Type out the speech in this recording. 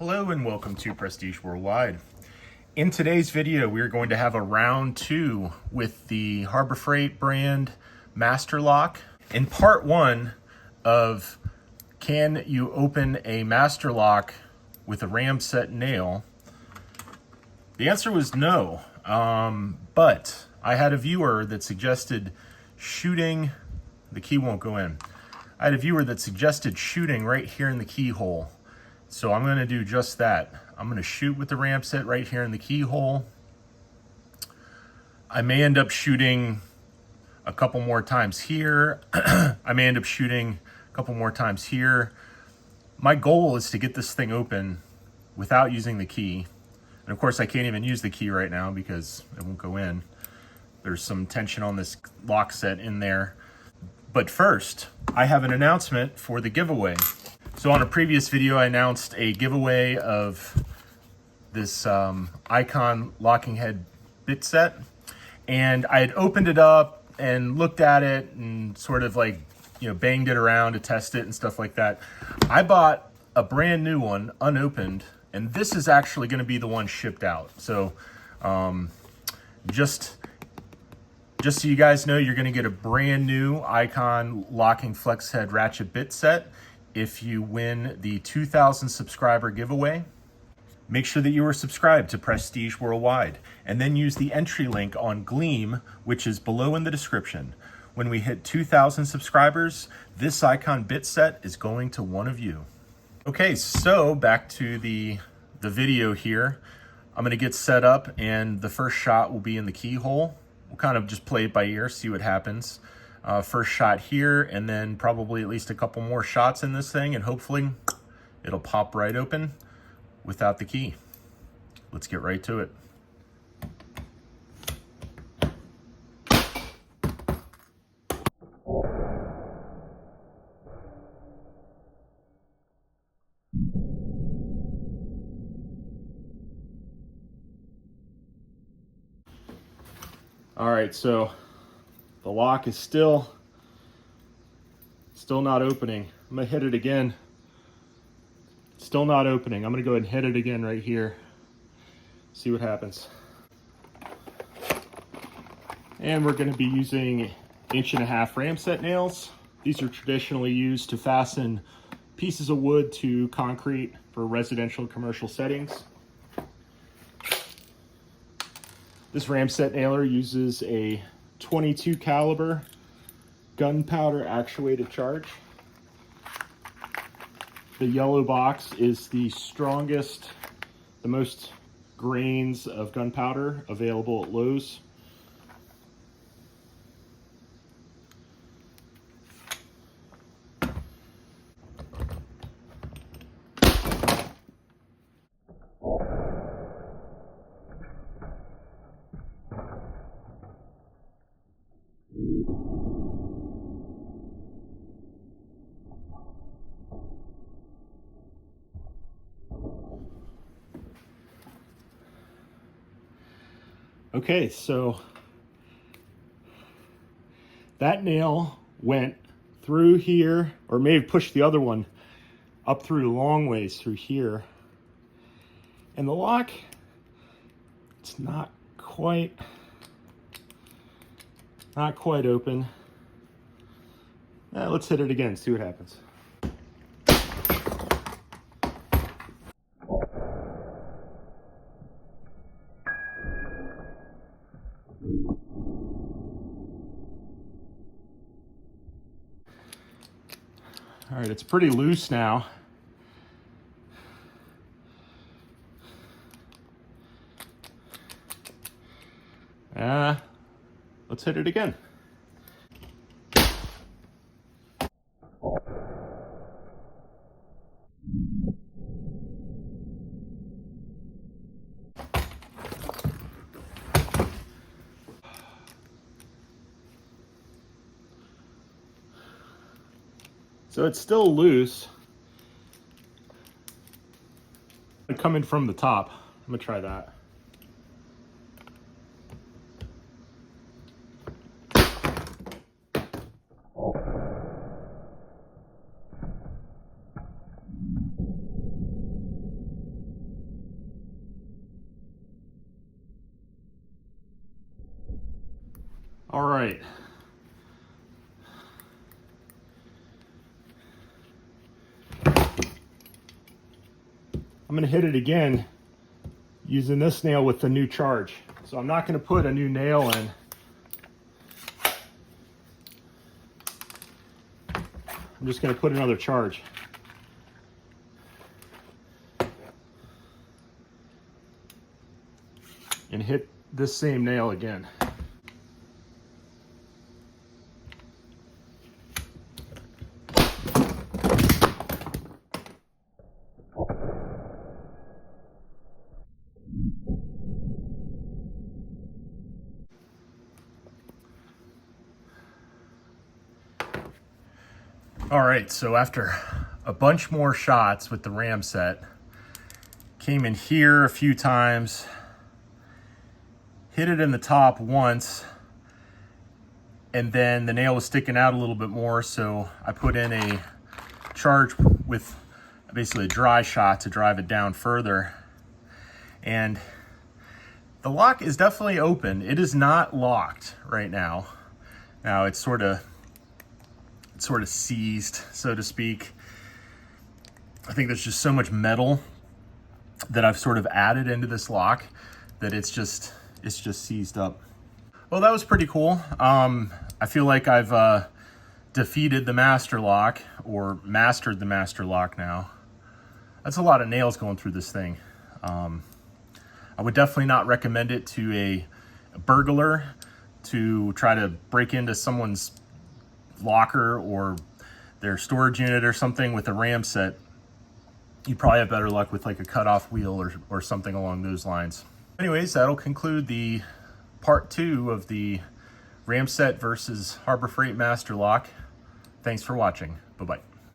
Hello and welcome to Prestige Worldwide. In today's video, we are going to have a round 2 with the Harbor Freight brand Master Lock. In part 1 of can you open a Master Lock with a Ramset nail, the answer was no. But I had a viewer that suggested shooting, the key won't go in. I had a viewer that suggested shooting right here in the keyhole. So I'm going to do just that. I'm going to shoot with the Ramset right here in the keyhole. I may end up shooting a couple more times here. I may end up shooting a couple more times here. My goal is to get this thing open without using the key. And of course I can't even use the key right now because it won't go in. There's some tension on this lock set in there. But first, I have an announcement for the giveaway. So on a previous video, I announced a giveaway of this Icon locking head bit set. And I had opened it up and looked at it and sort of like, banged it around to test it and stuff like that. I bought a brand new one, unopened, and this is actually gonna be the one shipped out. So just so you guys know, you're gonna get a brand new Icon locking flex head ratchet bit set if you win the 2,000 subscriber giveaway. Make sure that you are subscribed to Prestige Worldwide and then use the entry link on Gleam, which is below in the description. When we hit 2,000 subscribers, this Icon bit set is going to one of you. Okay, so back to the video here. I'm gonna get set up and the first shot will be in the keyhole. We'll kind of just play it by ear, see what happens. First shot here, and then probably at least a couple more shots in this thing, and hopefully it'll pop right open without the key. Let's get right to it. All right, so the lock is still not opening. I'm gonna hit it again. Still not opening. I'm gonna go ahead and hit it again right here. See what happens. And we're gonna be using 1.5-inch Ramset nails. These are traditionally used to fasten pieces of wood to concrete for residential and commercial settings. This Ramset nailer uses a 22 caliber gunpowder actuated charge. The yellow box is the strongest, the most grains of gunpowder available at Lowe's. Okay, so that nail went through here, or may have pushed the other one up through a long ways through here. And the lock, it's not quite open. Let's hit it again, see what happens. All right, it's pretty loose now. Let's hit it again. So it's still loose. Coming from the top. I'm gonna try that. All right. I'm gonna hit it again using this nail with the new charge. So I'm not gonna put a new nail in. I'm just gonna put another charge. And hit this same nail again. All right, so after a bunch more shots with the Ramset, came in here a few times, hit it in the top once, and then the nail was sticking out a little bit more, so I put in a charge with basically a dry shot to drive it down further. And the lock is definitely open. It is not locked right now. Now it's sort of seized, so to speak. I think there's just so much metal that I've sort of added into this lock that it's just seized up. Well, that was pretty cool. I feel like I've defeated the master lock, or mastered the master lock now. That's a lot of nails going through this thing. I would definitely not recommend it to a burglar to try to break into someone's locker or their storage unit or something with a Ramset. You probably have better luck with like a cutoff wheel or something along those lines. Anyways, that'll conclude the part 2 of the Ramset versus Harbor Freight Master Lock. Thanks for watching. Bye-bye.